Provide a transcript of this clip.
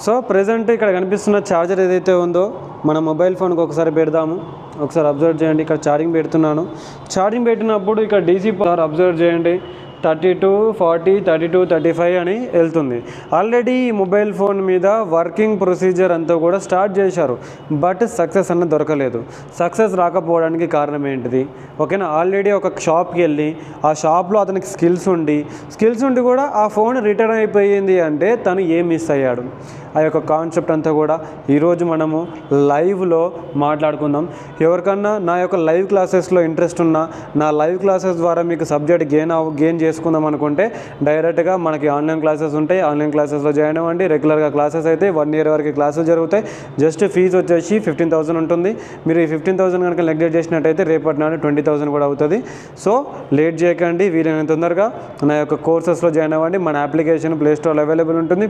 So present ఇక్కడ కనిపిస్తున్న charger ఏదైతే ఉందో మన మొబైల్ ఫోన్కి ఒకసారి పెడదాము. ఒకసారి అబ్జర్వ్ చేయండి. ఇక్కడ ఛార్జింగ్ పెడుతున్నాను. ఛార్జింగ్ పెట్టినప్పుడు ఇక్కడ డీసీ పవర్ అబ్జర్వ్ చేయండి. 32, 40, 32, 35 అని వెళ్తుంది. ఆల్రెడీ ఈ మొబైల్ ఫోన్ మీద వర్కింగ్ ప్రొసీజర్ అంతా కూడా స్టార్ట్ చేశారు. బట్ సక్సెస్ అన్నది దొరకలేదు. సక్సెస్ రాకపోవడానికి కారణం ఏంటిది? ఓకేనా, ఆల్రెడీ ఒక షాప్కి వెళ్ళి ఆ షాప్లో అతనికి స్కిల్స్ ఉండి కూడా ఆ ఫోన్ రిటర్న్ అయిపోయింది అంటే తను ఏం మిస్ అయ్యాడు? ఆ యొక్క కాన్సెప్ట్ అంతా కూడా ఈరోజు మనము లైవ్లో మాట్లాడుకుందాం. ఎవరికన్నా నా యొక్క లైవ్ క్లాసెస్లో ఇంట్రెస్ట్ ఉన్నా, నా లైవ్ క్లాసెస్ ద్వారా మీకు సబ్జెక్ట్ గెయిన్ చేసుకుందాం అనుకుంటే డైరెక్ట్గా మనకి ఆన్లైన్ క్లాసెస్ ఉంటాయి. ఆన్లైన్ క్లాసెస్లో జాయిన్ అవ్వండి. రెగ్యులర్గా క్లాసెస్ అయితే 1 year వరకు క్లాసెస్ జరుగుతాయి. జస్ట్ ఫీజు వచ్చేసి 15,000 ఉంటుంది. మీరు ఈ 15,000 కనుక నెగ్లెక్ట్ చేసినట్టయితే రేపటి నాడు 20,000 కూడా అవుతుంది. సో లేట్ చేయకండి, వీలైనంత తొందరగా నా యొక్క కోర్సెస్లో జాయిన్ అవ్వండి. మన అప్లికేషన్ ప్లే స్టోర్లో అవైలబుల్ ఉంటుంది.